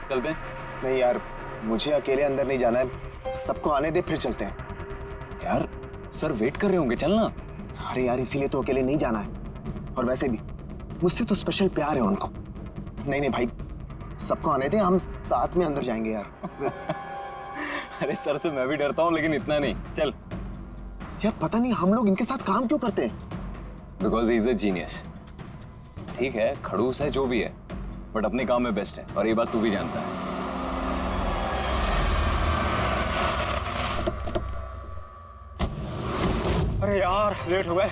चलते हैं। नहीं यार, मुझे अकेले अंदर नहीं जाना है, सबको आने दे फिर चलते हैं। यार सर वेट कर रहे होंगे, चलना। अरे यार इसीलिए तो अकेले नहीं जाना है, और वैसे भी मुझसे तो स्पेशल प्यार है उनको। नहीं नहीं भाई, सबको आने दे, हम साथ में अंदर जाएंगे यार। अरे सर से मैं भी डरता हूँ, लेकिन इतना नहीं। चल। यार पता नहीं हम लोग इनके साथ काम क्यों करते हैं। Because he is a genius. ठीक है, खड़ूस है जो भी है, बट अपने काम में बेस्ट है, और ये बात तू भी जानता है। अरे यार लेट हो गए।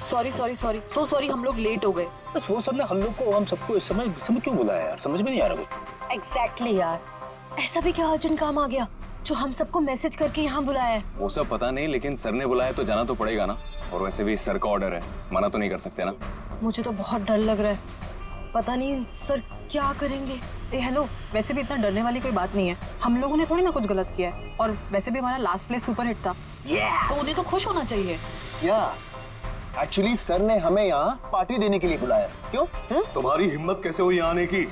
Sorry sorry sorry, so sorry, हम लोग लेट हो गए। वो सर ने हम सबको इस समय क्यों बुलाया यार, समझ में नहीं आ रहा कुछ। एग्जैक्टली यार, ऐसा भी क्या अर्जेंट काम आ गया जो हम सबको मैसेज करके यहाँ बुलाया है? वो सब पता नहीं, लेकिन सर ने बुलाया तो जाना तो पड़ेगा ना। और वैसे भी सर का ऑर्डर है, मना तो नहीं कर सकते ना। मुझे तो बहुत डर लग रहा है, पता नहीं सर क्या करेंगे। ए हेलो, वैसे भी इतना डरने वाली कोई बात नहीं है, हम लोगों ने थोड़ी ना कुछ गलत किया है, और वैसे भी हमारा लास्ट प्ले सुपर हिट था। तो उन्हें तो खुश होना चाहिए। या एक्चुअली सर ने हमें यहाँ पार्टी देने के लिए बुलाया। क्यों? तुम्हारी हिम्मत कैसे हुई यहाँ आने की?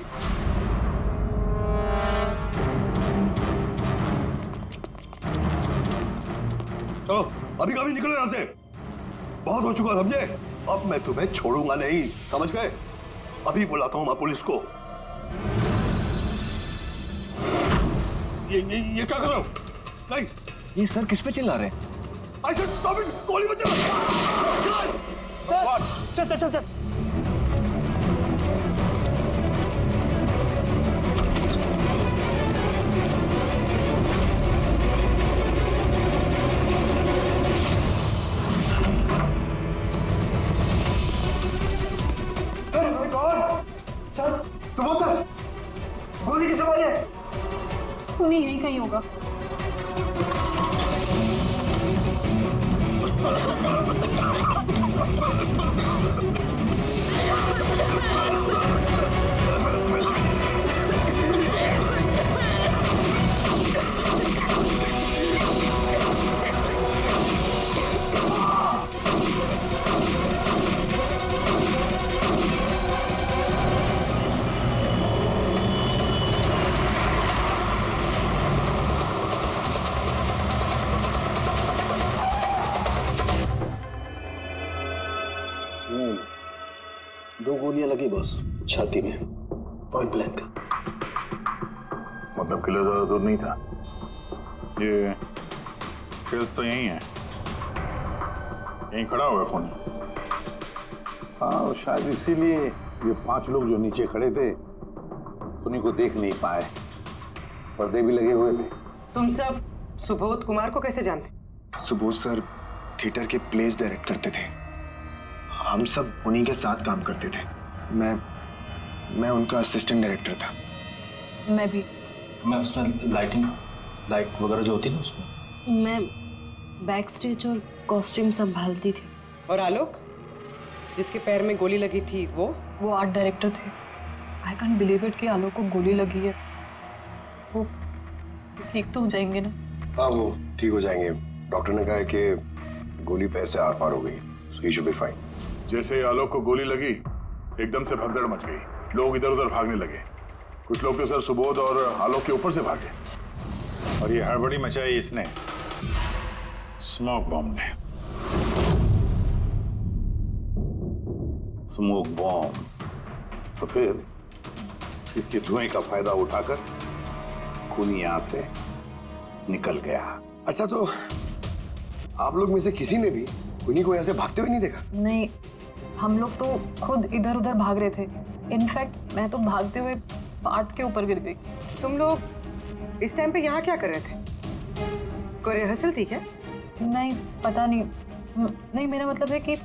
चलो अभी कभी निकलो यहाँ से, बहुत हो चुका समझे। अब मैं तुम्हें छोड़ूंगा नहीं, समझ गए? अभी बुलाता हूँ मैं पुलिस को। ये क्या कर रहे हो? नहीं, ये सर किस पे चिल्ला रहे हैं? I said stop it! गोली मत चला! चल चल चल चल। सुबोध सर, गोली किस आवाज है? उन्हीं यहीं कहीं होगा। दो गोलियां लगी बॉस, छाती में, पॉइंट ब्लैंक। मतलब किला ज्यादा दूर नहीं था। ये ट्रेल्स तो यही है, यहीं खड़ा हुआ खून। हाँ शायद इसीलिए ये 5 लोग जो नीचे खड़े थे उन्हीं को देख नहीं पाए, पर्दे भी लगे हुए थे। तुम सब सुबोध कुमार को कैसे जानते? सुबोध सर थिएटर के प्लेस डायरेक्ट करते थे, हम सब उन्हीं के साथ काम करते थे। मैं उनका असिस्टेंट डायरेक्टर था। मैं भी। मैं उसमें लाइट वगैरह जो होती है ना उसमें। मैं बैक स्टेज और कॉस्ट्यूम संभालती थी। और आलोक, जिसके पैर में गोली लगी थी, वो आर्ट डायरेक्टर थे। आई कांट बिलीव इट कि आलोक को गोली लगी है। वो ठीक तो हो जाएंगे ना? हाँ वो ठीक हो जाएंगे, डॉक्टर ने कहा है कि गोली पैर से आर पार हो गई, सो ही शुड बी फाइन। जैसे आलोक को गोली लगी एकदम से भगदड़ मच गई, लोग इधर उधर भागने लगे। कुछ लोग तो सर सुबोध और आलोक के ऊपर से भागे, और ये हड़बड़ी मचाई इसने, स्मोक बॉम्ब ने। Smoke bomb. तो फिर इसके धुएं का फायदा उठाकर खून यहां से निकल गया। अच्छा तो आप लोग में से किसी ने भी उन्हीं को यहाँ से भागते हुए नहीं देखा? नहीं, हम लोग तो खुद इधर उधर भाग रहे थे। इनफैक्ट मैं तो भागते हुए पार्ट के ऊपर गिर गई। तुम लोग इस टाइम पे यहाँ क्या कर रहे थे? कोई रिहर्सल थी क्या? नहीं, पता नहीं। नहीं, मेरा मतलब है कि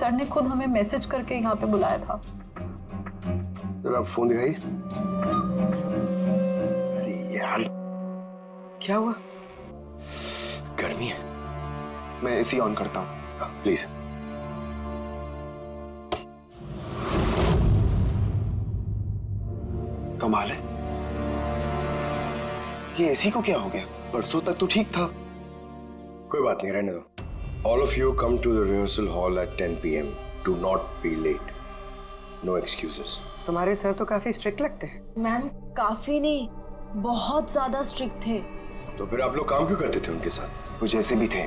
सर ने खुद हमें मैसेज करके यहाँ पे बुलाया था। जरा आप फोन दिखाइए। अरे यार क्या हुआ? गर्मी है, मैं एसी ऑन करता हूँ। प्लीज। कमाल है, ये एसी को क्या हो गया? परसों तक तो ठीक था। कोई बात नहीं, रहने दो। All of you come to the rehearsal hall at 10 PM. Do not be late, no excuses. तुम्हारे सर तो काफी स्ट्रिक्ट लगते हैं। मैम काफी नहीं, बहुत ज्यादा स्ट्रिक्ट थे। तो फिर आप लोग काम क्यों करते थे उनके साथ? वो जैसे भी थे,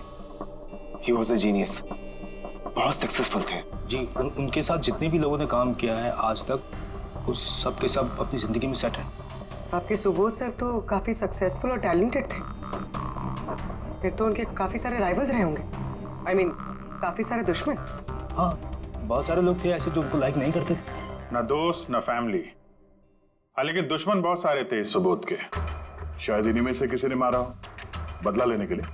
ही वॉज अ जीनियस, बहुत सक्सेसफुल थे। जी उनके साथ जितने भी लोगों ने काम किया है आज तक, उस सब के सब अपनी जिंदगी में सेट है। आपके सुबोध सर तो काफी सक्सेसफुल और टैलेंटेड थे। फिर तो उनके काफी सारे राइवल्स रहे होंगे। I mean, काफी सारे दुश्मन। हाँ, बहुत सारे लोग थे ऐसे जो उनको लाइक नहीं करते थे। ना दोस्त ना फैमिली, हाँ लेकिन दुश्मन बहुत सारे थे इस सुबोध के। शायद इन्हीं में से किसी ने मारा हो बदला लेने के लिए,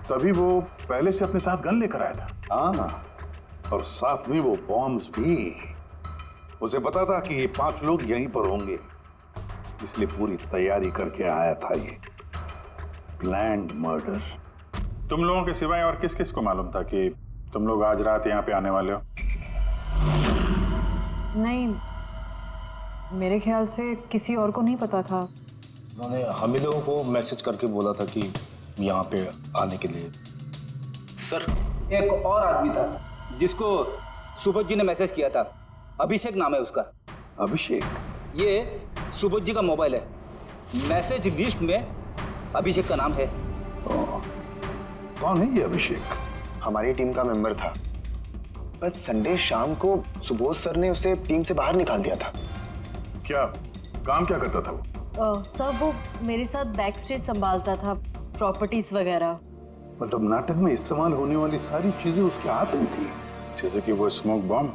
तभी वो पहले से अपने साथ गन लेकर आया था। हाँ, और साथ में वो बॉम्ब्स भी। उसे पता था कि ये 5 लोग यहीं पर होंगे, इसलिए पूरी तैयारी करके आया था ये प्लान्ड मर्डर। तुम लोगों के सिवाय और किस किस को मालूम था कि तुम लोग आज रात यहाँ पे आने वाले हो? नहीं, मेरे ख्याल से किसी और को नहीं पता था। उन्होंने हम ही लोगों को मैसेज करके बोला था कि यहाँ पे आने के लिए। सर, एक और आदमी था जिसको सुबोध जी ने मैसेज किया था, अभिषेक नाम है उसका। अभिषेक? ये सुबोध जी का मोबाइल है, मैसेज लिस्ट में अभिषेक का नाम है। कौन है ये अभिषेक? हमारी टीम का मेंबर था, बस संडे शाम को सुबोध सर ने उसे टीम से बाहर निकाल दिया था। क्या काम क्या करता था वो? सर वो मेरे साथ बैक स्टेज संभालता था, प्रॉपर्टीज वगैरह। मतलब नाटक में इस्तेमाल होने वाली सारी चीजें उसके हाथ में थी, जैसे कि वो स्मोक बॉम्ब।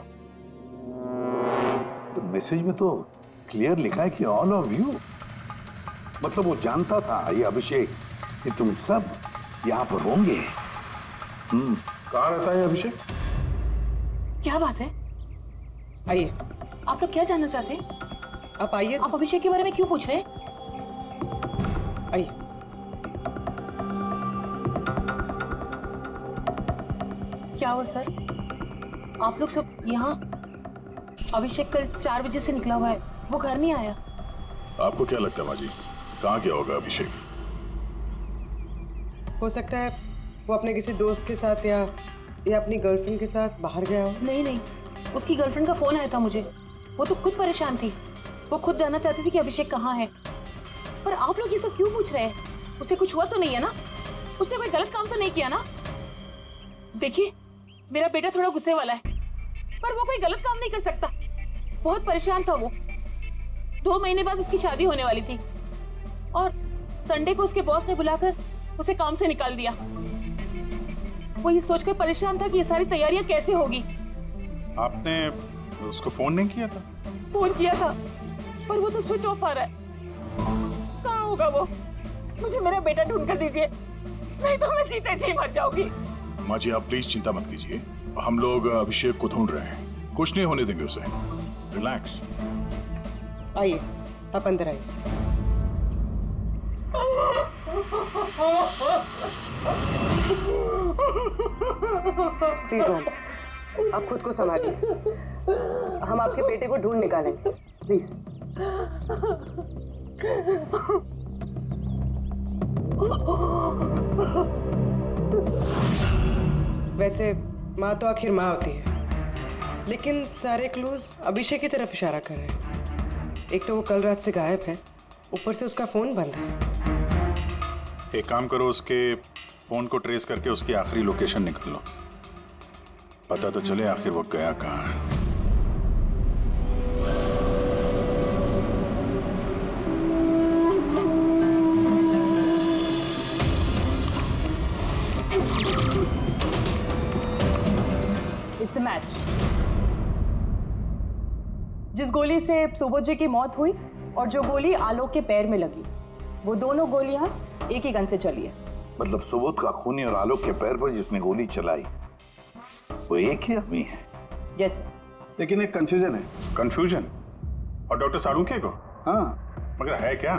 तो मैसेज में तो क्लियर लिखा है कि ऑल ऑफ यू, मतलब वो जानता था ये अभिषेक कि तुम सब यहाँ पर होंगे। कहाँ रहता है अभिषेक? क्या बात है? आइए, आप लोग क्या जानना चाहते हैं? आप आइए। आप अभिषेक के बारे में क्यों पूछ रहे हैं? आइए। क्या हुआ सर? आप लोग सब यहाँ? अभिषेक कल 4 बजे से निकला हुआ है, वो घर नहीं आया। आपको क्या लगता है माँ जी, कहाँ क्या होगा अभिषेक? हो सकता है वो अपने किसी दोस्त के साथ या अपनी गर्लफ्रेंड के साथ बाहर गया हो। नहीं, उसकी गर्लफ्रेंड का फोन आया था मुझे। वो तो खुद परेशान थी, वो खुद जानना चाहती थी कि अभिषेक कहाँ है। पर आप लोग ये सब क्यों पूछ रहे हैं? उसे कुछ हुआ तो नहीं है ना? उसने कोई गलत काम तो नहीं किया ना? देखिए, मेरा बेटा थोड़ा गुस्से वाला है, पर वो कोई गलत काम नहीं कर सकता। बहुत परेशान था वो। 2 महीने बाद उसकी शादी होने वाली थी और संडे को उसके बॉस ने बुलाकर उसे काम से निकाल दिया। वो ये सोचकर परेशान था कि ये सारी तैयारियां कैसे होगी। आपने उसको फोन नहीं किया था? फोन किया था, पर वो तो स्विच ऑफ आ रहा है। कहाँ होगा वो? मुझे मेरा बेटा ढूंढ कर दीजिए, नहीं तो मैं जीते जी मर जाऊंगी। माँ जी आप प्लीज चिंता मत कीजिए, हम लोग अभिषेक को ढूंढ रहे हैं, कुछ नहीं होने देंगे उसे। रिलैक्स। आइए, आप अंदर आइए। प्लीज मैम, आप खुद को संभालिए। हम आपके बेटे को ढूंढ निकालेंगे, प्लीज। वैसे माँ तो आखिर माँ होती है, लेकिन सारे क्लूज अभिषेक की तरफ इशारा कर रहे हैं। एक तो वो कल रात से गायब है, ऊपर से उसका फोन बंद है। एक काम करो, उसके फोन को ट्रेस करके उसकी आखिरी लोकेशन निकाल लो, पता तो चले आखिर वो गया कहाँ है। It's a match. जिस गोली से सुबोध जी की मौत हुई और जो गोली आलोक के पैर में लगी, वो दोनों गोलियां एक ही गन से चली है। मतलब सुबोध का खूनी और आलोक के पैर पर जिसने गोली चलाई वो एक ही आदमी है? यस। लेकिन एक कंफ्यूजन है। कंफ्यूजन? और डॉक्टर साळुंखे को? हाँ, मगर है क्या?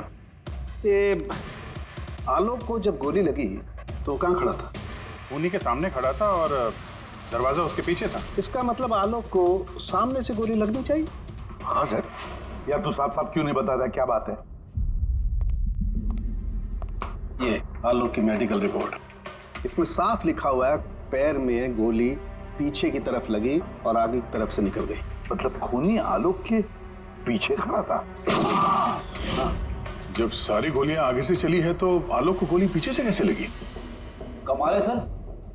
ये आलोक को जब गोली लगी तो कहाँ खड़ा था? खूनी के सामने खड़ा था और दरवाजा उसके पीछे था। इसका मतलब आलोक को सामने से गोली लगनी चाहिए। हाँ सर। यार तू साफ साफ क्यों नहीं बता रहा, क्या बात है? ये आलोक की मेडिकल रिपोर्ट, इसमें साफ लिखा हुआ है पैर में गोली पीछे की तरफ लगी और आगे की तरफ से निकल गई। मतलब खूनी आलोक के पीछे खड़ा था। जब सारी गोलियां आगे से चली है तो आलोक को गोली पीछे से कैसे लगी? कमाल है सर,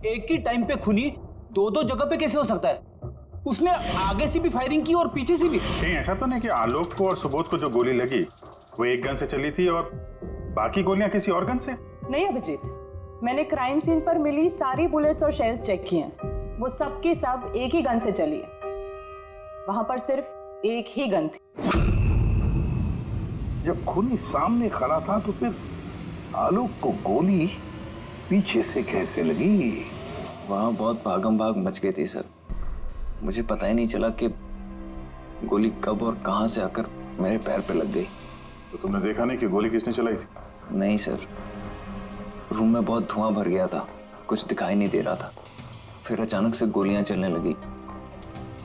एक ही टाइम पे खूनी दो दो जगह पे कैसे हो सकता है? उसने आगे से भी फायरिंग की और पीछे से भी। कहीं ऐसा तो नहीं कि आलोक को और सुबोध को जो गोली लगी वो एक गन से चली थी और बाकी गोलियां किसी और गन से? नहीं अभिजीत, मैंने क्राइम सीन पर मिली सारी बुलेट्स और शेल्स चेक किए हैं। वो सब की सब एक ही गन से चली है। वहां पर सिर्फ एक ही गन थी। जब खूनी सामने खड़ा था तो फिर आलोक को गोली पीछे से कैसे लगी? वहाँ बहुत भागम भाग मच गई थी सर। मुझे पता ही नहीं चला कि गोली कब और कहाँ से आकर मेरे पैर पे लग गई। तो तुमने देखा नहीं कि गोली किसने चलाई थी? नहीं सर, रूम में बहुत धुआं भर गया था, कुछ दिखाई नहीं दे रहा था। फिर अचानक से गोलियां चलने लगी।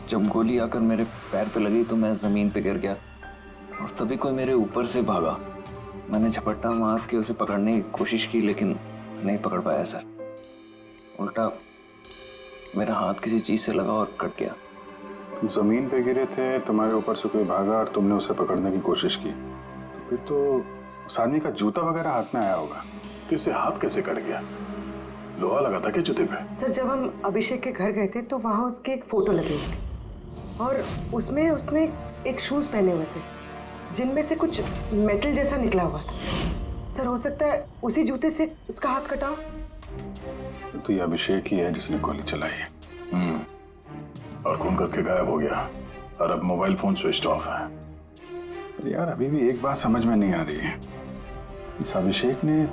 जब गोली आकर मेरे पैर पे लगी तो मैं जमीन पे गिर गया और तभी कोई मेरे ऊपर से भागा। मैंने झपट्टा मार के उसे पकड़ने की कोशिश की लेकिन नहीं पकड़ पाया सर। उल्टा मेरा हाथ किसी चीज से लगा और कट गया। जमीन पे गिरे थे, तुम्हारे ऊपर से कोई भागा और तुमने उसे पकड़ने की कोशिश की, तो फिर तो उस आदमी का जूता वगैरह हाथ में आया होगा। तो इसे हाथ कैसे कट गया? लोहा लगा था क्या जूते पे? सर, जब हम अभिषेक के घर गए थे तो वहाँ उसकी एक फोटो लगी हुई थी और उसमें उसने एक शूज पहने हुए थे जिनमें से कुछ मेटल जैसा निकला हुआ था। सर, हो सकता है उसी जूते से इसका हाथ कटा हो। तो ये अभिषेक ही है जिसने गोली चलाई है। और खून करके गायब हो गया और अब मोबाइल फोन स्विच ऑफ है। पर यार अभी भी एक बात समझ में नहीं आ रही है, इस अभिषेक ने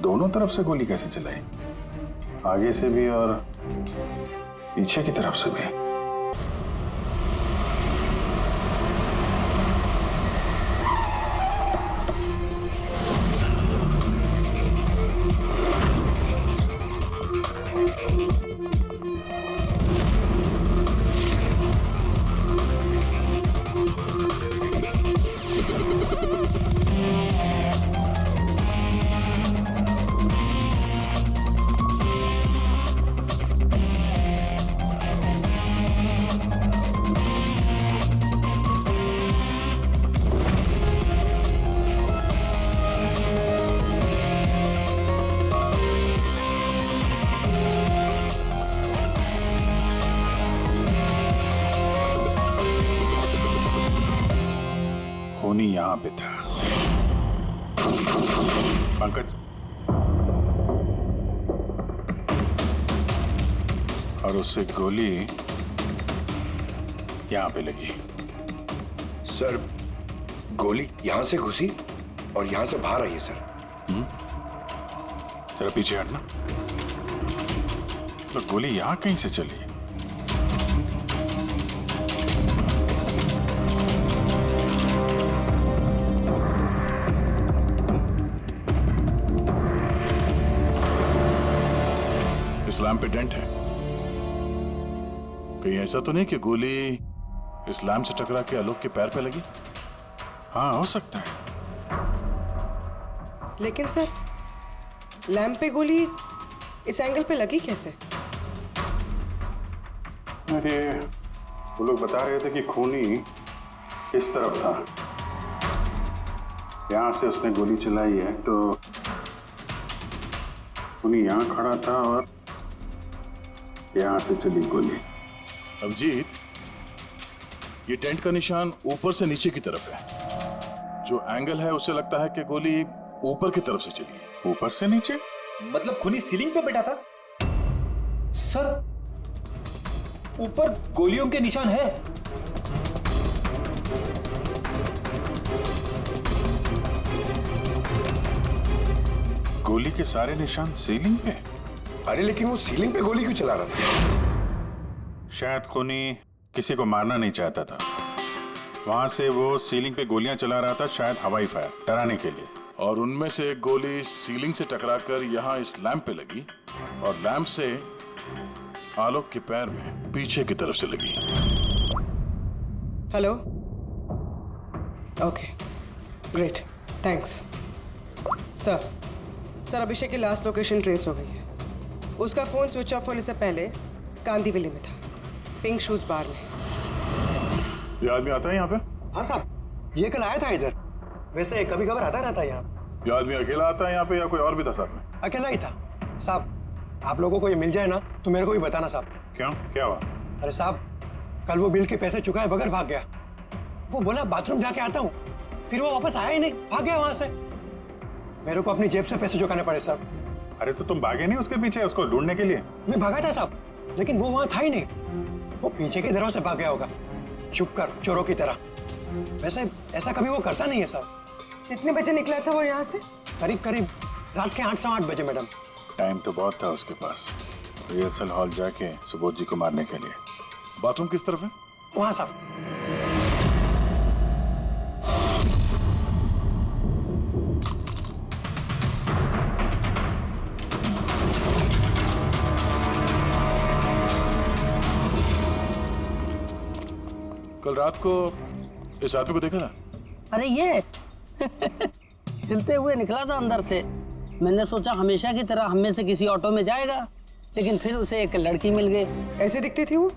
दोनों तरफ से गोली कैसे चलाई? आगे से भी और पीछे की तरफ से भी। खूनी यहां पे था। पंकज, और उससे गोली यहां पे लगी। सर, गोली यहां से घुसी और यहां से बाहर आई है सर। जरा पीछे हटना। तो गोली यहां कहीं से चली है? इस लैम्प पे डेंट है। कहीं ऐसा तो नहीं कि गोली इस लैम्प से टकरा के आलोक के पैर पे लगी? हाँ, हो सकता है। लेकिन सर, लैंप पे गोली इस एंगल पे लगी कैसे? अरे वो लोग बता रहे थे कि खूनी इस तरफ था, यहां से उसने गोली चलाई है तो खूनी यहां खड़ा था और यहां से चली गोली। अभिजीत, ये टेंट का निशान ऊपर से नीचे की तरफ है। जो एंगल है उससे लगता है कि गोली ऊपर की तरफ से चली है। ऊपर से नीचे? मतलब खूनी सीलिंग पे बैठा था? सर, ऊपर गोलियों के निशान है। गोली के सारे निशान सीलिंग पे? अरे लेकिन वो सीलिंग पे गोली क्यों चला रहा था? शायद खूनी किसी को मारना नहीं चाहता था, वहां से वो सीलिंग पे गोलियां चला रहा था, शायद हवाई फायर, डराने के लिए। और उनमें से एक गोली सीलिंग से टकराकर यहाँ इस लैंप पे लगी और लैंप से आलोक के पैर में पीछे की तरफ से लगी। Hello, okay, great, thanks. Sir, Abhishek की लास्ट लोकेशन ट्रेस हो गई है। उसका फोन स्विच ऑफ होने से पहले गांधी विले में था, पिंक शूज बार में। ये आदमी आता है यहाँ पे? हाँ साहब, ये कल आया था इधर। वैसे कभी कभार आता रहता है यहाँ। ये आदमी अकेला आता है यहाँ पे या कोई और भी था साथ में? अकेला ही था साहब। आप लोगों को ये मिल जाए ना तो मेरे को भी बताना साहब। क्यों, क्या हुआ? अरे साहब, कल वो बिल के पैसे चुकाए बगैर भाग गया। वो बोला बाथरूम जाके आता हूँ, फिर वो वापस आया ही नहीं, भाग गया वहां से। मेरे को अपनी जेब से पैसे चुकाने पड़े साहब। अरे तो तुम भागे नहीं उसके पीछे उसको ढूंढने के लिए? मैं भागा था साहब, लेकिन वो वहां था ही नहीं। वो पीछे के दरवाजे से भाग गया होगा, छुप कर, चोरों की तरह। वैसे ऐसा कभी वो करता नहीं है साहब। कितने बजे निकला था वो यहाँ से? करीब करीब रात के 8 सवा 8 बजे मैडम। टाइम तो बहुत था उसके पास रिहर्सल हॉल जाके सुबोध जी को मारने के लिए। बाथरूम किस तरफ है? वहां साहब। कल रात को इस आदमी को देखा था? अरे ये हिलते हुए निकला था अंदर से। मैंने सोचा हमेशा की तरह हम में से किसी ऑटो में जाएगा, लेकिन फिर उसे एक लड़की मिल गई। ऐसे दिखती थी वो?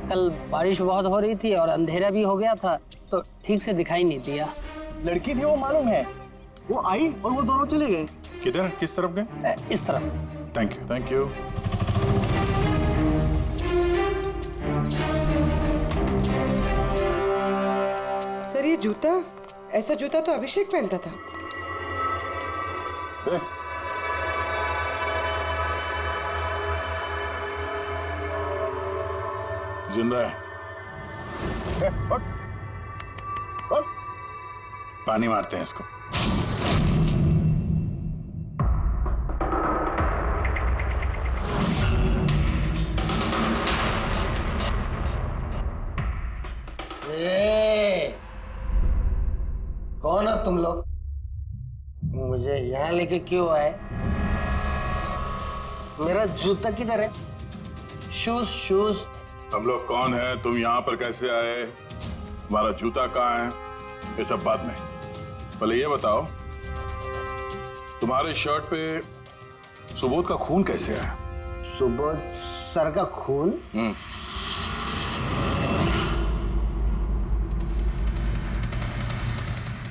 कल बारिश बहुत हो रही थी और अंधेरा भी हो गया था, तो ठीक से दिखाई नहीं दिया। लड़की थी वो मालूम है, वो आई और वो दोनों चले गए। किधर, किस तरफ गए? इस तरफ। Thank you, thank you. Sir ये जूता, ऐसा जूता तो अभिषेक पहनता था। जिंदा है। पानी मारते हैं इसको। कौन हो तुम लोग? मुझे यहाँ लेके क्यों आए? मेरा जूता किधर है? Shoes shoes. हम लोग कौन है, तुम यहाँ पर कैसे आए, हमारा जूता कहाँ है, ये सब बात नहीं। पहले ये बताओ, तुम्हारे शर्ट पे सुबोध का खून कैसे आया? सुबोध सर का खून?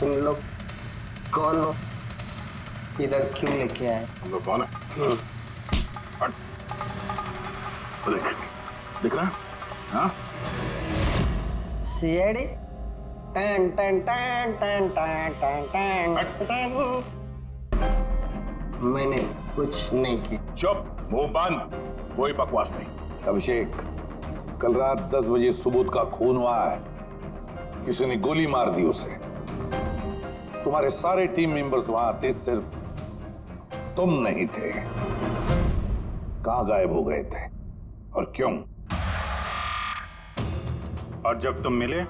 तुम लोग कौन हो? इधर क्यों लेके आए? हम लोग कौन है? देख, दिख रहा है? हाँ? सीआईडी? टन टन टन टन टन टन टन टन। मैंने कुछ नहीं किया। चुप, मुंह बंद, कोई बकवास नहीं। अभिषेक, कल रात 10 बजे सुबोध का खून हुआ है। किसी ने गोली मार दी उसे। तुम्हारे सारे टीम मेंबर्स वहां थे, सिर्फ तुम नहीं थे। कहां गायब हो गए थे और क्यों? और जब तुम मिले,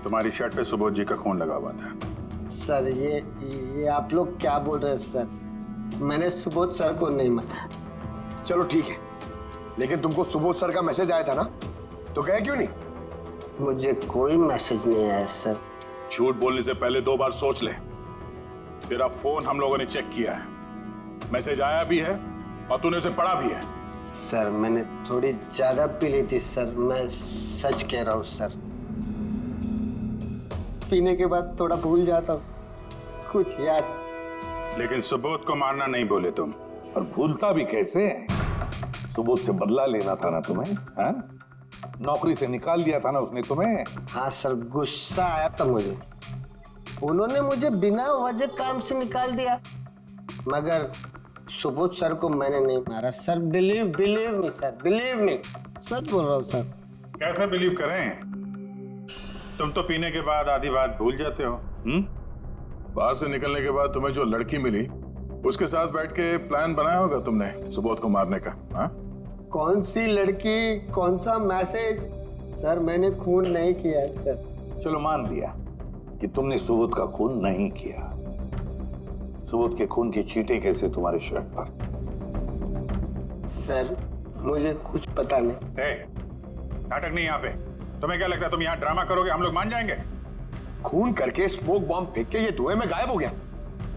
तुम्हारी शर्ट पे सुबोध जी का खून लगा हुआ था। सर ये आप लोग क्या बोल रहे हैं सर? मैंने सुबोध सर को नहीं मारा। चलो ठीक है, लेकिन तुमको सुबोध सर का मैसेज आया था ना, तो गए क्यों नहीं? मुझे कोई मैसेज नहीं आया सर। झूठ बोलने से पहले 2 बार सोच ले। तेरा फोन हम लोगों ने चेक किया है, मैसेज आया भी है और तूने उसे पढ़ा भी है। सर मैंने थोड़ी ज्यादा पी ली थी सर, मैं सच कह रहा हूँ सर। पीने के बाद थोड़ा भूल जाता हूँ, कुछ याद। लेकिन सुबोध को मारना नहीं बोले तुम। और भूलता भी कैसे? सुबोध से बदला लेना था ना तुम्हें, हाँ? नौकरी से निकाल दिया था ना उसने तुम्हें। हाँ सर, गुस्सा आया था मुझे। उन्होंने मुझे बिना वजह काम से निकाल दिया, मगर सुबोध सर को मैंने नहीं मारा sir. Believe me sir, believe me, सच बोल रहा हूँ सर। कैसे बिलीव करें? तुम तो पीने के बाद आधी बात भूल जाते हो। बाहर से निकलने के बाद तुम्हें जो लड़की मिली, उसके साथ बैठ के प्लान बनाया होगा तुमने सुबोध को मारने का। हाँ? कौन सी लड़की, कौन सा मैसेज? सर मैंने खून नहीं किया सर। चलो मान लिया कि तुमने सुबोध का खून नहीं किया। सुबोध के खून की छींटे कैसे तुम्हारे शर्ट पर? सर मुझे कुछ पता नहीं। नाटक नहीं यहाँ पे। तुम्हें क्या लगता है तुम यहाँ ड्रामा करोगे, हम लोग मान जाएंगे? खून करके स्मोक बॉम्ब फेंक के ये धुएं में गायब हो गया।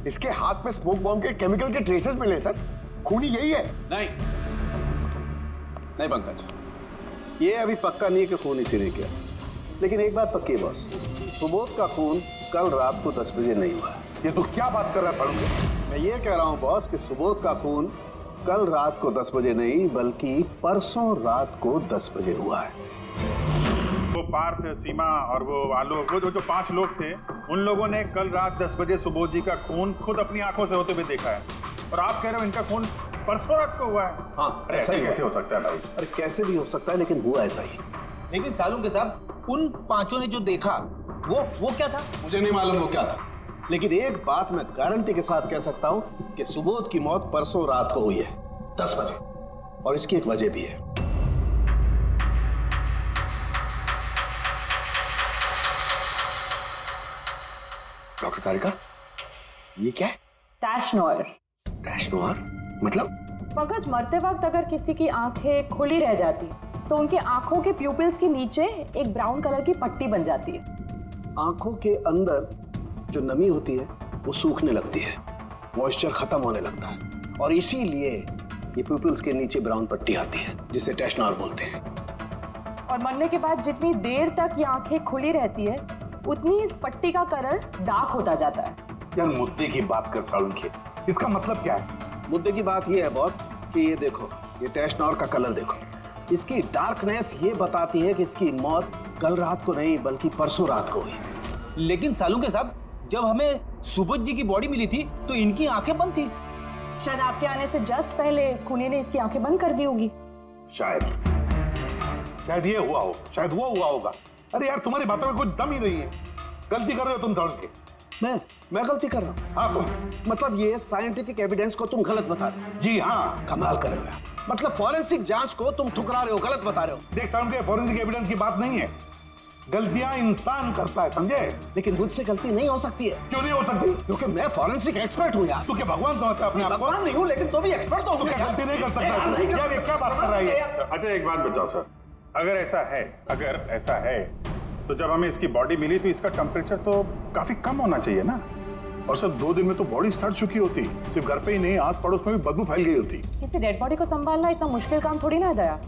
इसके हाथ में स्मोक बॉम्ब के केमिकल के ट्रेसेस मिले सर। खूनी यही है? नहीं पंकज, ये अभी पक्का नहीं है कि खून इसी ने किया, लेकिन एक बात पक्की है बॉस, सुबोध का खून कल रात को 10 बजे नहीं हुआ। ये तो क्या बात कर रहा है फारूक? मैं ये कह रहा हूँ बॉस कि सुबोध का खून कल रात को 10 बजे नहीं बल्कि परसों रात को 10 बजे हुआ है। वो पार्थ, सीमा और वो आलोक, वो जो 5 लोग थे, उन लोगों ने कल रात 10 बजे सुबोध जी का खून खुद अपनी आंखों से होते हुए देखा है, और आप कह रहे हो इनका खून परसों रात को हुआ है? हाँ, अरे ऐसे कैसे हो सकता है भाई? अरे कैसे भी हो सकता है, लेकिन हुआ ऐसा ही। लेकिन सालू के साहब, उन 5 ने जो देखा वो क्या था? मुझे नहीं मालूम वो क्या था, लेकिन एक बात मैं गारंटी के साथ कह सकता हूं कि सुबोध की मौत परसों रात को हुई है 10 बजे, और इसकी एक वजह भी है। डॉक्टर तारिका, ये क्या है? टैश नोयर। टैश नोयर मतलब? पंकज, मरते वक्त अगर किसी की आंखें खुली रह जाती तो उनके आंखों के प्यूपिल्स के नीचे एक ब्राउन कलर की पट्टी बन जाती है। आंखों के अंदर जो नमी होती है वो सूखने लगती है, मॉइस्चर खत्म होने लगता है, और इसीलिए ये प्यूपिल्स के नीचे ब्राउन पट्टी आती है जिसे टैश नोयर बोलते हैं। और मरने के बाद जितनी देर तक ये आंखें खुली रहती है उतनी इस पट्टी का कलर डार्क होता जाता है। यार मुद्दे की बात कर सालुंखे, इसका मतलब क्या है? मुद्दे की बात ये है बॉस कि ये देखो, ये टैश नोयर का कलर देखो, इसकी डार्कनेस ये बताती है कि इसकी मौत कल रात को नहीं बल्कि परसों रात को हुई। लेकिन सालू के साहब, जब हमें सुबोध जी की बॉडी मिली थी तो इनकी आंखें बंद थी। शायद आपके आने से जस्ट पहले खूनी ने इसकी आंखें बंद कर दी होगी। शायद ये हुआ हो, शायद वो हुआ होगा। अरे यार, तुम्हारी बातों में कुछ दम ही नहीं है। गलती कर रहे हो तुम सालुंखे। मैं गलती कर रहा हूँ? हाँ तुम। मतलब ये साइंटिफिक एविडेंस को तुम गलत बता रहे हो? जी हाँ। कमाल कर रहे हो यार। मतलब फॉरेंसिक जांच को तुम ठुकरा रहे हो, गलत बता रहे हो। देख सालुंखे, फॉरेंसिक एविडेंस की बात नहीं है, गलतियां इंसान करता है, समझे? लेकिन मुझसे गलती नहीं हो सकती है। क्यों नहीं हो सकती? क्योंकि मैं फॉरेंसिक एक्सपर्ट हूँ यार। तू क्या भगवान समझता है अपने आप को? भगवान नहीं हूँ, लेकिन तो भी एक्सपर्ट तो हूँ। गलती नहीं कर सकता। यार ये क्या बात कर रहा है? अच्छा एक बात बताओ सर, अगर ऐसा है तो जब हमें इसकी बॉडी मिली तो इसका टेम्परेचर तो काफी कम होना चाहिए ना, और सर 2 दिन में तो बॉडी सड़ चुकी होती, सिर्फ घर पे ही नहीं आस पड़ोस में भी बदबू फैल गई होती। किसी डेड बॉडी को संभालना इतना मुश्किल काम थोड़ी ना है दया।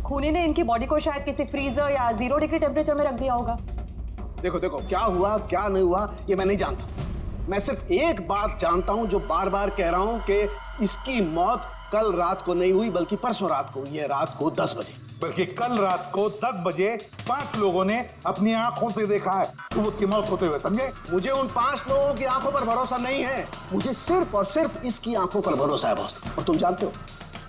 खूनी ने इनकी बॉडी को शायद किसी फ्रीजर या 0 डिग्री टेम्परेचर में रख दिया होगा। देखो क्या हुआ क्या नहीं हुआ ये मैं नहीं जानता। मैं सिर्फ एक बात जानता हूं जो बार बार कह रहा हूं कि इसकी मौत कल रात को नहीं हुई बल्कि परसों रात को हुई है, रात को 10 बजे। बल्कि कल रात को 10 बजे 5 लोगों ने अपनी आंखों से देखा है सुबोध की मौत होते हुए, समझे? मुझे उन 5 लोगों की आंखों पर भरोसा नहीं है, मुझे सिर्फ और सिर्फ इसकी आंखों पर भरोसा है बॉस। और तुम जानते हो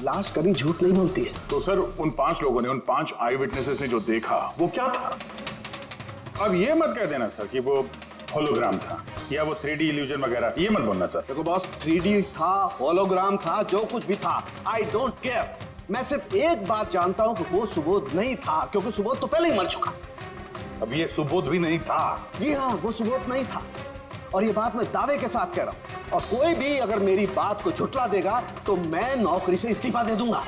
लाश कभी झूठ नहीं बोलती है। तो सर उन 5 लोगों ने, उन 5 आई विटनेसेस ने जो देखा वो क्या था? अब ये मत कह देना सर कि वो होलोग्राम था या वो 3D इल्यूजन वगैरह, ये मत बोलना सर। देखो बॉस, 3D था, होलोग्राम था, जो कुछ भी था, आई डोंट केयर। मैं सिर्फ एक बात जानता हूं कि वो सुबोध नहीं था, क्योंकि सुबोध तो पहले ही मर चुका। अब ये सुबोध भी नहीं था? जी हाँ, वो सुबोध नहीं था, और ये बात मैं दावे के साथ कह रहा हूं। और कोई भी अगर मेरी बात को झुठला देगा तो मैं नौकरी से इस्तीफा दे दूंगा।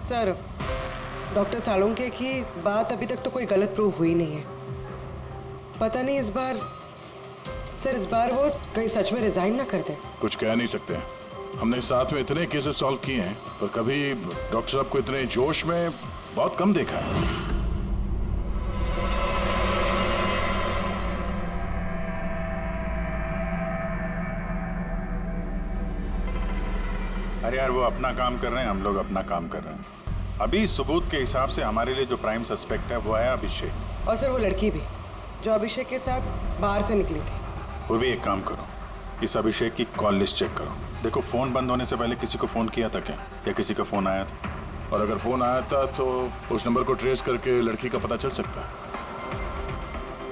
सर, डॉक्टर सालुंखे की बात अभी तक तो कोई गलत प्रूव हुई नहीं है। पता नहीं इस बार वो कहीं सच में रिजाइन ना कर दे। कुछ कह नहीं सकते, हमने साथ में इतने केसेस सॉल्व किए हैं पर कभी डॉक्टर साहब को इतने जोश में बहुत कम देखा है। अरे यार वो अपना काम कर रहे हैं, हम लोग अपना काम कर रहे हैं। अभी सबूत के हिसाब से हमारे लिए जो प्राइम सस्पेक्ट है वो है अभिषेक। और सर वो लड़की भी जो अभिषेक के साथ बाहर से निकली थी। वो भी एक काम करो, इस अभिषेक की कॉल लिस्ट चेक करो, देखो फोन बंद होने से पहले किसी को फोन किया था क्या, या किसी का फोन आया था? और अगर फोन आया था तो उस नंबर को ट्रेस करके लड़की का पता चल सकता है।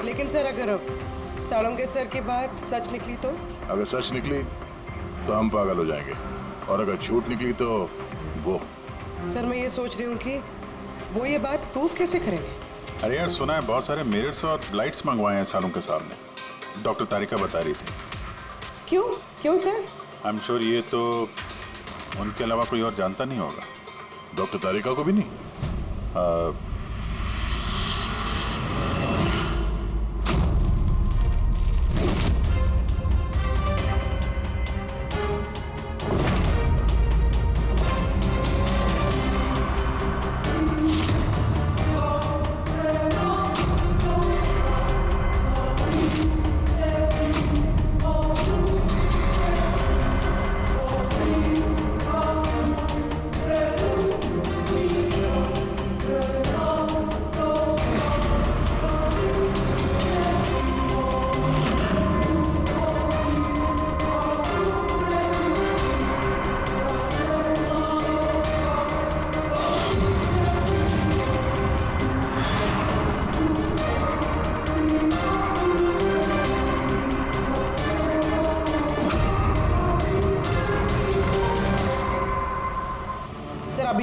लेकिन सर अगर सालुंखे सर की बात सच निकली तो? अगर सच निकली तो हम पागल हो जाएंगे, और अगर झूठ निकली तो वो। सर मैं ये सोच रही हूँ कि वो ये बात प्रूफ कैसे करेंगे? अरे यार सुना है बहुत सारे मिरर्स और लाइट्स मंगवाए हैं सालुंखे साहब ने, डॉक्टर तारिका बता रही थी। क्यों सर? आई एम श्योर ये तो उनके अलावा कोई और जानता नहीं होगा। डॉक्टर तारिका को भी नहीं?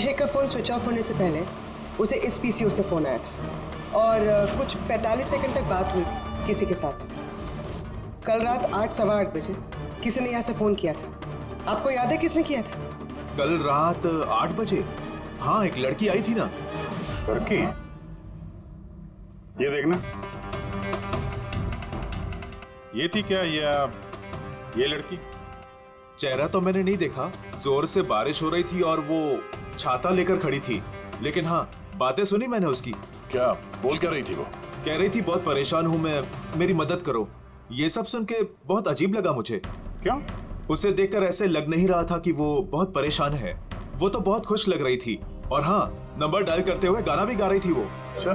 अभिषेक का फोन स्विच ऑफ होने से पहले उसे इस पीसीओ से फोन आया था और कुछ 45 सेकंड तक बात हुई किसी के साथ। कल रात 8:15 बजे किसी ने यहाँ से फोन किया था। आपको याद है किसने किया था? कल रात 8 बजे? हाँ, एक लड़की आई थी ना। लड़की? ये देखना, ये थी क्या या ये लड़की? चेहरा तो मैंने नहीं देखा, जोर से बारिश हो रही थी और वो छाता लेकर खड़ी थी, लेकिन हाँ बातें सुनी मैंने उसकी। क्या बोल क्या रही थी वो? कह रही थी बहुत परेशान हूँ मैं, मेरी मदद करो। ये सब सुन के बहुत अजीब लगा मुझे। क्यों? उसे देखकर ऐसे लग नहीं रहा था कि वो बहुत परेशान है। वो तो बहुत खुश लग रही थी और हाँ, नंबर डायल करते हुए गाना भी गा रही थी वो। अच्छा,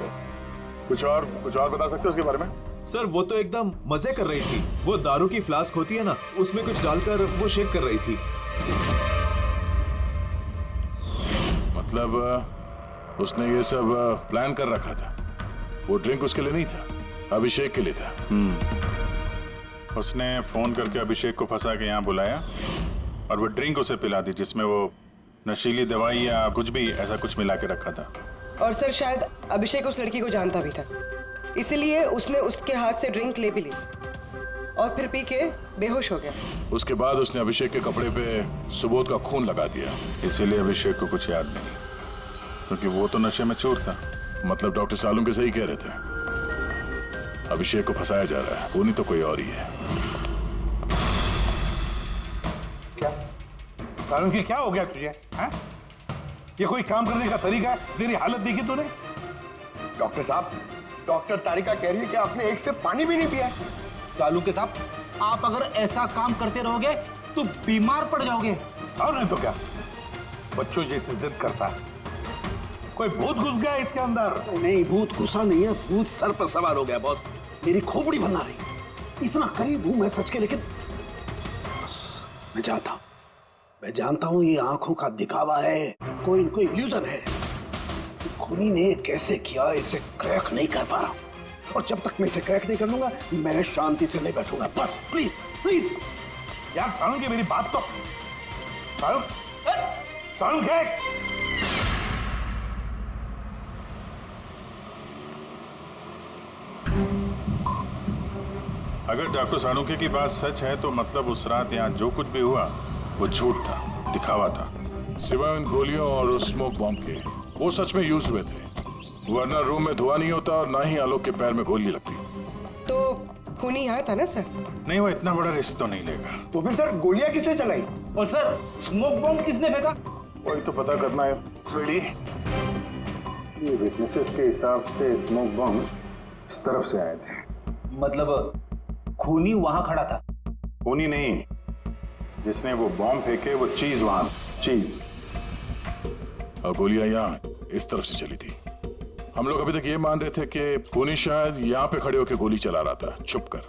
कुछ और बता सकते हो उसके बारे में? सर वो तो एकदम मजे कर रही थी। वो दारू की फ्लास्क होती है ना, उसमें कुछ डालकर वो शेक कर रही थी। मतलब उसने ये सब प्लान कर रखा था। वो ड्रिंक उसके लिए नहीं था, अभिषेक के लिए था। उसने फोन करके अभिषेक को फंसा के यहाँ बुलाया और वो ड्रिंक उसे पिला दी जिसमें वो नशीली दवाई या कुछ भी ऐसा कुछ मिला के रखा था। और सर शायद अभिषेक उस लड़की को जानता भी था, इसीलिए उसने उसके हाथ से ड्रिंक ले भी ली और फिर पी के बेहोश हो गया। उसके बाद उसने अभिषेक के कपड़े पे सुबोध का खून लगा दिया। इसीलिए अभिषेक को कुछ याद नहीं, क्योंकि वो तो नशे में चूर था। मतलब डॉक्टर सालुंके के सही कह रहे थे, अभिषेक को फंसाया जा रहा है, वो नहीं तो कोई और ही है। क्या सालुंके, क्या हो गया तुझे? हैं? ये कोई काम करने का तरीका है? तेरी हालत देखी तूने? डॉक्टर साहब, डॉक्टर तारिका कह रही है कि आपने एक से पानी भी नहीं पिया। सालुंके साहब, आप अगर ऐसा काम करते रहोगे तो बीमार पड़ जाओगे। और नहीं तो क्या, बच्चों जैसे जिद करता है। कोई भूत घुस गया इसके अंदर? नहीं, भूत घुसा नहीं है, भूत सर पर सवार हो गया बॉस। मेरी खोपड़ी बना रही। इतना करीब हूं मैं सच के, लेकिन बस मैं जानता हूं ये आंखों का दिखावा है, कोई इल्यूजन है। खूनी ने कैसे किया इसे क्रैक नहीं कर पा रहा, और जब तक मैं इसे क्रैक नहीं कर लूंगा मैं शांति से नहीं बैठूंगा। बस प्लीज प्लीज यार सालुंके, मेरी बात तो सालुंके। अगर डॉक्टर सालुंके की बात सच है तो मतलब उस रात यहाँ जो कुछ भी हुआ वो झूठ था, दिखावा था। सिवाय उन गोलियों और उस स्मोक बॉम्ब के, वो सच में यूज हुए थे, वरना रूम में धुआं नहीं होता और ना ही आलोक के पैर में गोली लगती। तो खूनी यहाँ था ना सर? नहीं, वो इतना बड़ा रिस्क तो नहीं लेगा। तो फिर सर गोलियां किसने चलाई? और सर स्मोक बॉम्ब किसने फेंका? वही तो पता करना है फ्रेडी। ये विटनेसेस के हिसाब से स्मोक बॉम्ब इस तरफ से आए थे। मतलब खूनी वहां खड़ा था? खूनी नहीं, जिसने वो बॉम्ब फेंके वो चीज वहां, चीज। और गोलियां यहाँ इस तरफ से चली थी। हम लोग अभी तक ये मान रहे थे कि खूनी शायद यहाँ पे खड़े होकर गोली चला रहा था छुप कर।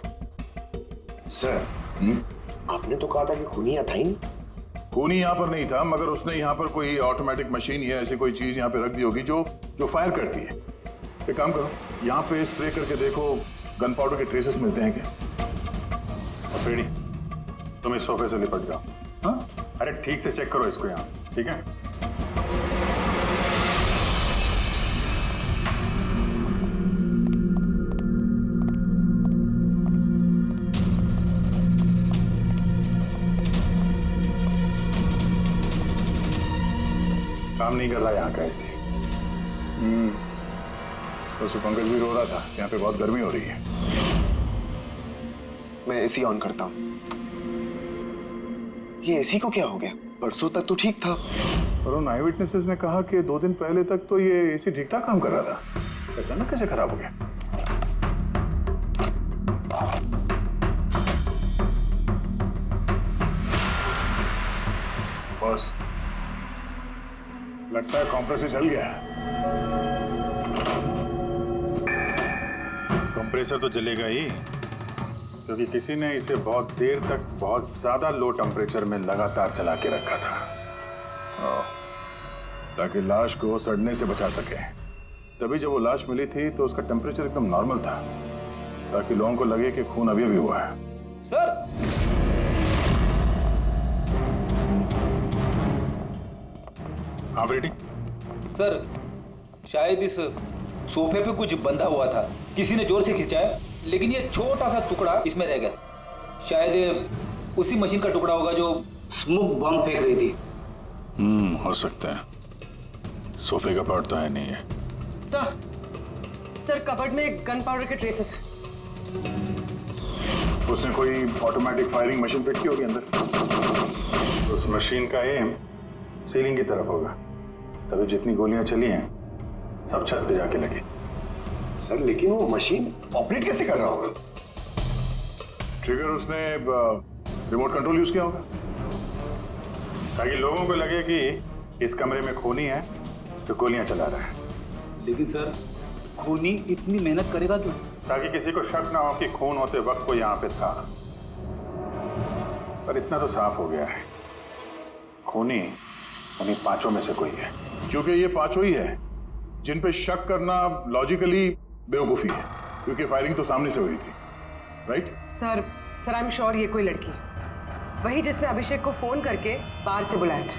सर आपने तो कहा था कि खूनी यहाँ था ही नहीं। खूनी यहाँ पर नहीं था, मगर उसने यहाँ पर कोई ऑटोमेटिक मशीन या ऐसी कोई चीज यहाँ पे रख दी होगी जो फायर करती है। एक काम करो, यहाँ पे स्प्रे करके देखो गन पाउडर के ट्रेसेस मिलते हैं क्या। और फ्रेडी, तुम इस सोफे से लिपट जाओ। हाँ, अरे ठीक से चेक करो इसको यहाँ, ठीक है? काम नहीं कर रहा यहाँ का ऐसे। तो पंकज भी रो रहा था, यहाँ पे बहुत गर्मी हो रही है। मैं एसी ऑन करता हूँ। ये एसी को क्या हो गया? परसों तक तो ठीक था। और उन आई विटनेसेस ने कहा कि 2 दिन पहले तक तो ये एसी ठीक ठाक काम कर रहा था, अचानक कैसे खराब हो गया? बॉस, लगता है कंप्रेसर जल गया है। कंप्रेसर तो जलेगा ही, क्योंकि किसी ने इसे बहुत देर तक बहुत ज्यादा लो टेम्परेचर में लगातार चला के रखा था, ताकि लाश को सड़ने से बचा सके। तभी जब वो लाश मिली थी तो उसका टेम्परेचर एकदम नॉर्मल था, ताकि लोगों को लगे कि खून अभी हुआ है। सर, आप रेडी? सर शायद इस सोफे पे कुछ बंधा हुआ था, किसी ने जोर से खिंचाया, लेकिन ये छोटा सा टुकड़ा इसमें रह गया। शायद उसी मशीन का टुकड़ा होगा जो स्मोक बम फेंक रही थी। हो सकता है। सोफे का पार्ट तो है नहीं है। सर कबर्ड में गन पाउडर के ट्रेसेस हैं। उसने कोई ऑटोमेटिक फायरिंग मशीन फिट की होगी अंदर। उस मशीन का एम सीलिंग की तरफ होगा, तभी जितनी गोलियां चली हैं सब छत पे जाके लगी। सर लेकिन वो मशीन ऑपरेट कैसे कर रहा होगा? ट्रिगर उसने रिमोट कंट्रोल यूज किया होगा ताकि लोगों को लगे कि इस कमरे में खूनी है तो गोलियां चला रहा है। लेकिन सर खूनी इतनी मेहनत करेगा क्यों? ताकि किसी को शक ना हो कि खून होते वक्त वो यहाँ पे था। पर इतना तो साफ हो गया है, खूनी उन्हीं पांचों में से कोई है, क्योंकि ये पांचों ही है जिन पे शक करना लॉजिकली बेवकूफी है, क्योंकि फायरिंग तो सामने से हुई थी, right? Sir I am sure ये कोई लड़की है, वही जिसने अभिषेक को फोन करके बाहर से बुलाया था।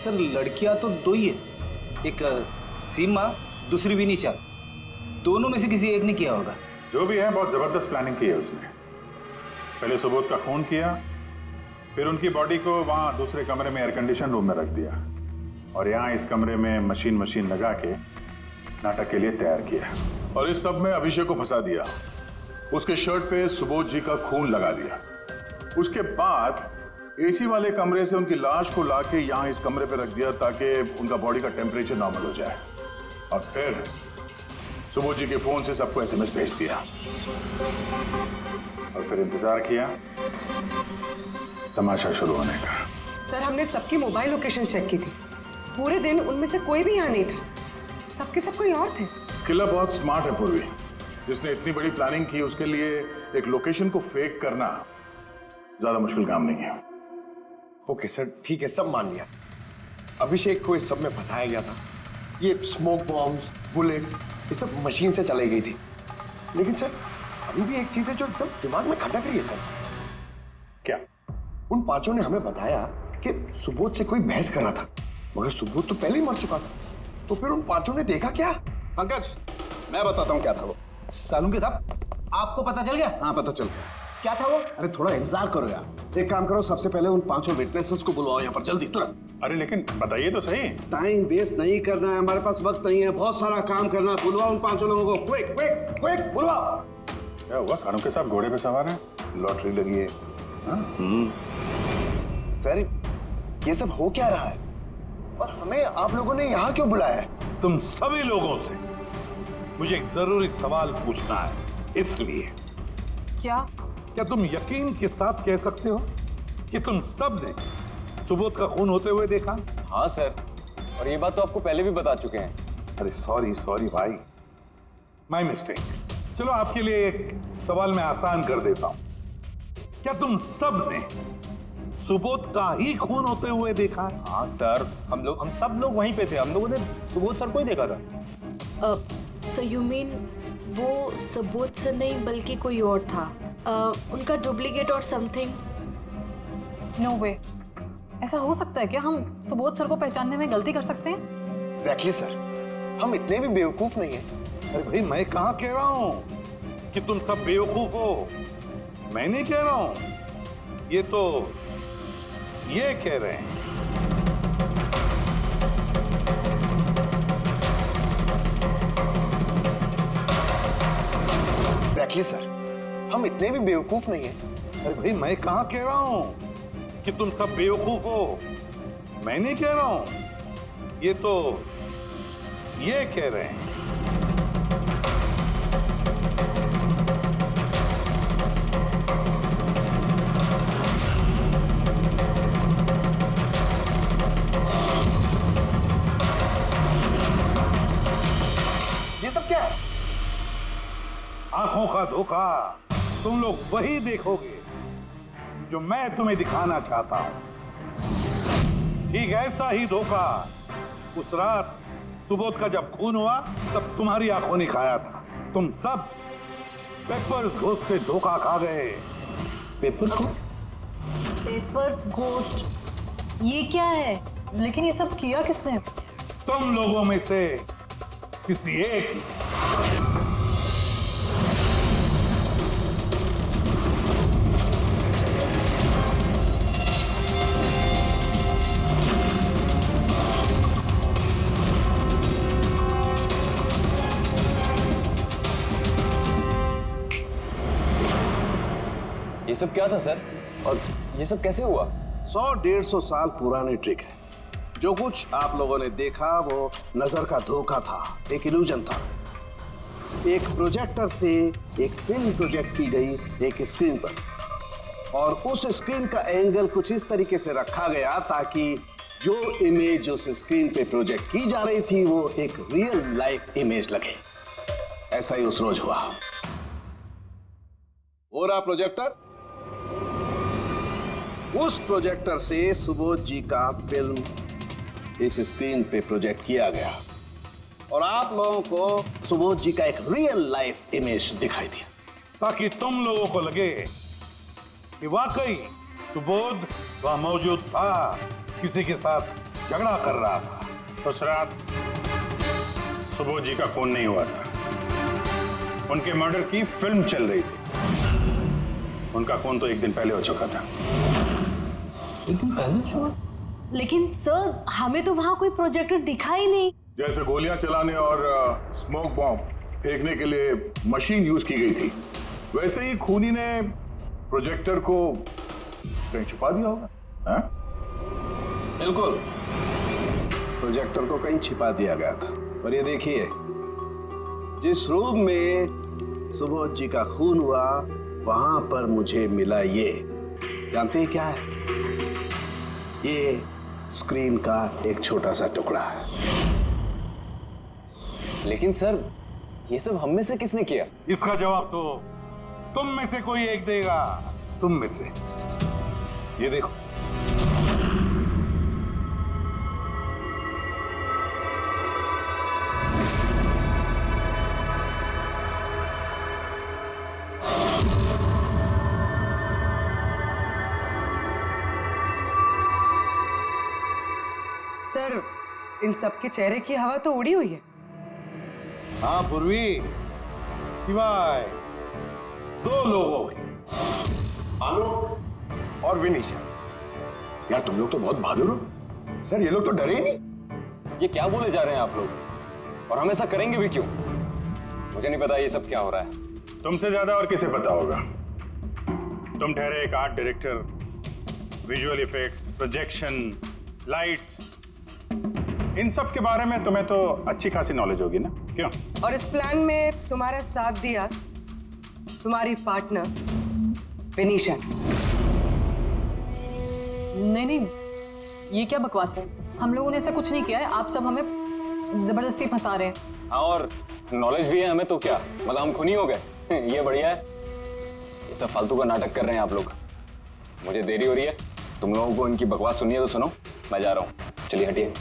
सर लड़कियां तो दो ही है, एक सीमा, दूसरी विनीशा। दोनों में से किसी एक ने किया होगा। जो भी है बहुत जबरदस्त प्लानिंग की है उसने। पहले सुबोध का खून किया, फिर उनकी बॉडी को वहां दूसरे कमरे में एयर कंडीशन रूम में रख दिया, और यहाँ इस कमरे में मशीन लगा के नाटक के लिए तैयार किया। और इस सब में अभिषेक को फंसा दिया, उसके शर्ट पे सुबोध जी का खून लगा दिया। उसके बाद एसी वाले कमरे से उनकी लाश को लाके यहाँ इस कमरे पे रख दिया ताकि उनका बॉडी का टेम्परेचर नॉर्मल हो जाए, और फिर सुबोध जी के फोन से सबको एसएमएस भेज दिया, और फिर इंतजार किया तमाशा शुरू होने का। सर हमने सबकी मोबाइल लोकेशन चेक की थी, पूरे दिन उनमें से कोई भी यहाँ नहीं था, सबके सब कोई और थे। किला बहुत स्मार्ट है पूर्वी, जिसने इतनी बड़ी प्लानिंग की उसके लिए एक लोकेशन को फेक करना ज्यादा मुश्किल काम नहीं है। ओके सर, ठीक है, सब मान लिया। अभिषेक को इस सब में फंसाया गया था। ये स्मोक बॉम्ब्स, बुलेट्स, ये सब मशीन से चलाई गई थी। लेकिन सर अभी भी एक चीज है जो एकदम दिमाग में खटक रही है सर। क्या? उन पांचों ने हमें बताया कि सुबोध से कोई बहस कर रहा था, मगर सुबोध तो पहले ही मर चुका था। तो फिर उन पांचों ने देखा क्या? पंकज, मैं बताता हूँ क्या था वो। सालुंके साहब, आपको पता चल गया? हाँ पता चल गया। क्या था वो? अरे थोड़ा इंतजार करो यार। एक काम करो, सबसे पहले उन पांचों विटनेसेस को बुलवाओ यहाँ पर जल्दी, तुरंत। अरे लेकिन बताइए तो सही। टाइम वेस्ट नहीं करना है, हमारे पास वक्त नहीं है, बहुत सारा काम करना है। बुलवाओ उन पांचों लोगों को, क्विक क्विक क्विक बुलवाओ। क्या हुआ? सालुंके साहब घोड़े पे सवार है, लॉटरी लगी है। सर ये सब हो क्या रहा है, और हमें आप लोगों ने यहाँ क्यों बुलाया है? तुम सभी लोगों से मुझे एक जरूरी सवाल पूछना है, इसलिए। क्या तुम यकीन के साथ कह सकते हो कि तुम सब ने सुबोध का खून होते हुए देखा? हाँ सर, और ये बात तो आपको पहले भी बता चुके हैं। अरे सॉरी भाई, माय मिस्टेक। चलो आपके लिए एक सवाल मैं आसान कर देता हूं। क्या तुम सब ने सुबोध का ही खून होते हुए देखा? हाँ सर, हम सब लोग वहीं पे थे। हम लोगों ने सुबोध सर को ही देखा था। सो यू मीन वो सुबोध सर नहीं बल्कि कोई और था, उनका डुप्लीकेट और समथिंग? नो वे, ऐसा हो सकता है क्या? हम सुबोध सर को पहचानने में गलती कर सकते हैं? एग्जैक्टली सर, हम इतने भी बेवकूफ नहीं हैं। अरे भाई, मैं कहाँ कह रहा हूं कि तुम सब बेवकूफ हो, मैं नहीं कह रहा हूं, ये तो ये कह रहे हैं। एग्जैक्टली सर, हम इतने भी बेवकूफ नहीं हैं। अरे भाई, मैं कहाँ कह रहा हूं कि तुम सब बेवकूफ हो, मैं नहीं कह रहा हूं, ये तो ये कह रहे हैं। ये सब क्या है? आंखों का धोखा। तुम लोग वही देखोगे जो मैं तुम्हें दिखाना चाहता हूं। ठीक ऐसा ही धोखा उस रात सुबोध का जब खून हुआ तब तुम्हारी आंखों ने खाया था। तुम सब पेपर्स घोस्ट से धोखा खा गए। पेपर्स घोस्ट, ये क्या है? लेकिन ये सब किया किसने? तुम लोगों में से किसी एक की। ये सब क्या था सर? और ये सब कैसे हुआ? 100-150 साल पुरानी ट्रिक है। जो कुछ आप लोगों ने देखा वो नजर का धोखा था, एक इल्यूजन था। एक प्रोजेक्टर से एक फिल्म प्रोजेक्ट की गई एक स्क्रीन पर, और उस स्क्रीन का एंगल कुछ इस तरीके से रखा गया ताकि जो इमेज उस स्क्रीन पे प्रोजेक्ट की जा रही थी वो एक रियल लाइफ इमेज लगे। ऐसा ही उस रोज हुआ। हो रहा प्रोजेक्टर, उस प्रोजेक्टर से सुबोध जी का फिल्म इस स्क्रीन पे प्रोजेक्ट किया गया और आप लोगों को सुबोध जी का एक रियल लाइफ इमेज दिखाई दिया, ताकि तुम लोगों को लगे कि वाकई सुबोध वहां मौजूद था, किसी के साथ झगड़ा कर रहा था। उस रात सुबोध जी का फोन नहीं हुआ था, उनके मर्डर की फिल्म चल रही थी। उनका फोन तो एक दिन पहले हो चुका था। एक दिन पहले? लेकिन सर हमें तो वहां कोई प्रोजेक्टर दिखा ही नहीं। जैसे गोलियां चलाने और स्मोक बॉम्ब फेंकने के लिए मशीन यूज की गई थी, वैसे ही खूनी ने प्रोजेक्टर को कहीं छुपा दिया होगा। हाँ? बिल्कुल, प्रोजेक्टर को कहीं छिपा दिया गया था। और ये देखिए, जिस रूम में सुबोध जी का खून हुआ वहां पर मुझे मिला ये, जानते हैं क्या है? ये स्क्रीन का एक छोटा सा टुकड़ा है। लेकिन सर ये सब हम में से किसने किया? इसका जवाब तो तुम में से कोई एक देगा। तुम में से। ये देखो, सर इन सबके चेहरे की हवा तो उड़ी हुई है। हाँ पूर्वी, सिवाय 2 लोगों की, आलोक और विनीशा। यार तुम लोग तो बहुत बहादुर हो। सर ये लोग तो डरे ही नहीं। ये क्या बोले जा रहे हैं आप लोग? और हम ऐसा करेंगे भी क्यों? मुझे नहीं पता ये सब क्या हो रहा है। तुमसे ज्यादा और किसे पता होगा? तुम ठहरे एक art director, visual effects, projection, lights, इन सब के बारे में तुम्हें तो अच्छी खासी नॉलेज होगी ना, क्यों? और इस प्लान में तुम्हारा साथ दिया तुम्हारी पार्टनर विनीशा। नहीं, ये क्या बकवास है? हम लोगों ने ऐसा कुछ नहीं किया है। आप सब हमें जबरदस्ती फंसा रहे हैं। हाँ, और नॉलेज भी है हमें तो क्या, मतलब हम खूनी हो गए? ये बढ़िया है। ये सब फालतू का नाटक कर रहे हैं आप लोग। मुझे देरी हो रही है, तुम लोगों को इनकी बकवास सुननी है तो सुनो, मैं जा रहा हूँ। चलिए हटिए।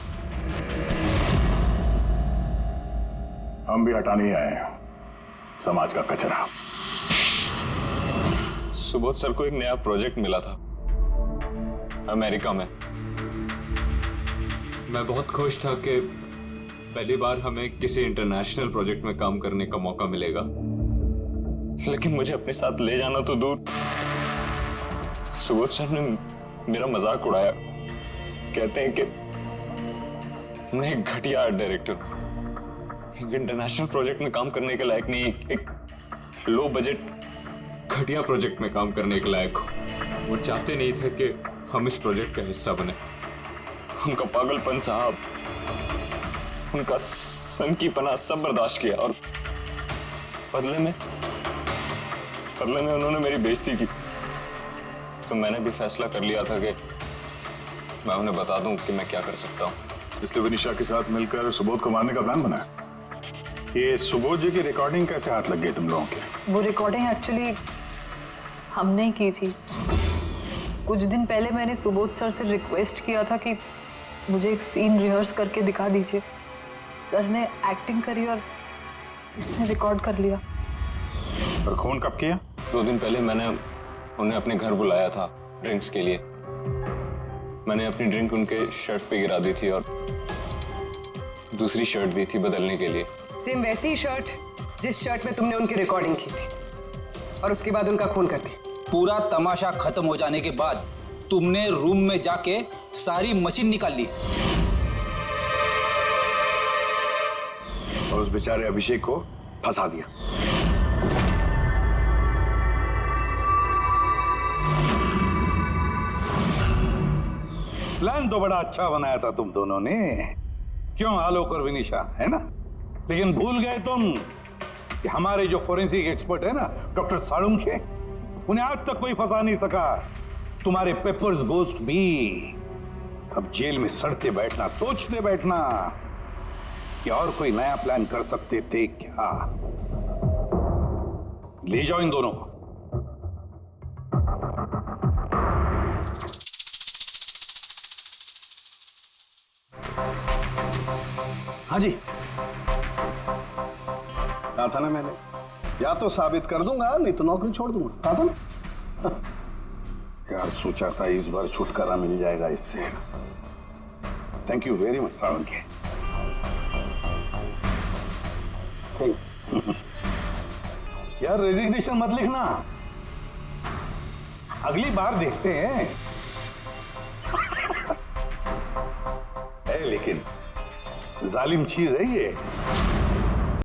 हम भी हटाने ही आए हैं समाज का कचरा। सुबोध सर को एक नया प्रोजेक्ट मिला था अमेरिका में। मैं बहुत खुश था कि पहली बार हमें किसी इंटरनेशनल प्रोजेक्ट में काम करने का मौका मिलेगा, लेकिन मुझे अपने साथ ले जाना तो दूर। सुबोध सर ने मेरा मजाक उड़ाया, कहते हैं कि मैं एक घटिया आर्ट डायरेक्टर हूं, एक इंटरनेशनल प्रोजेक्ट में काम करने के लायक नहीं, एक लो बजट घटिया प्रोजेक्ट में काम करने के लायक हूं। वो चाहते नहीं थे कि हम इस प्रोजेक्ट का हिस्सा बने। उनका पागलपन साहब, उनका सनकीपना सब बर्दाश्त किया, और बदले में उन्होंने मेरी बेइज्जती की। तो मैंने भी फैसला कर लिया था कि मैं उन्हें बता दूं कि मैं क्या कर सकता हूं। इसलिए विनीशा के साथ मिलकर सुबोध को मारने का प्लान बनाया। ये सुबोध जी की रिकॉर्डिंग कैसे हाथ लग गई तुम लोगों के? वो रिकॉर्डिंग एक्चुअली हमने ही की थी। कुछ दिन पहले मैंने सुबोध सर से रिक्वेस्ट किया था कि मुझे एक सीन रिहर्स करके दिखा दीजिए। सर ने एक्टिंग करी और इसने रिकॉर्ड कर लिया। और खून कब किया? 2 दिन पहले मैंने उन्हें अपने घर बुलाया था ड्रिंक्स के लिए। मैंने अपनी ड्रिंक उनके शर्ट पे गिरा दी थी और दूसरी शर्ट दी थी बदलने के लिए। सेम वैसी ही शर्ट जिस शर्ट में तुमने उनकी रिकॉर्डिंग की थी और उसके बाद उनका खून कर दिया। पूरा तमाशा खत्म हो जाने के बाद तुमने रूम में जाके सारी मशीन निकाल ली और उस बेचारे अभिषेक को फंसा दिया। प्लान तो बड़ा अच्छा बनाया था तुम दोनों ने, क्यों आलोक और विनिशा, है ना? लेकिन भूल गए तुम कि हमारे जो फोरेंसिक एक्सपर्ट है ना, डॉक्टर साळुंखे, उन्हें आज तक कोई फंसा नहीं सका। तुम्हारे पेपर्स गोस्ट भी अब जेल में सड़ते बैठना, सोचते बैठना कि और कोई नया प्लान कर सकते थे क्या। ले जाओ इन दोनों को। हाँ जी, कहा था ना मैंने, या तो साबित कर दूंगा नहीं तो नौकरी छोड़ दूंगा, कहा था ना। यार सोचा था इस बार छुटकारा मिल जाएगा इससे। Thank you very much Salunkhe. यार रेजिग्नेशन मत लिखना, अगली बार देखते हैं। है लेकिन जालिम चीज है ये।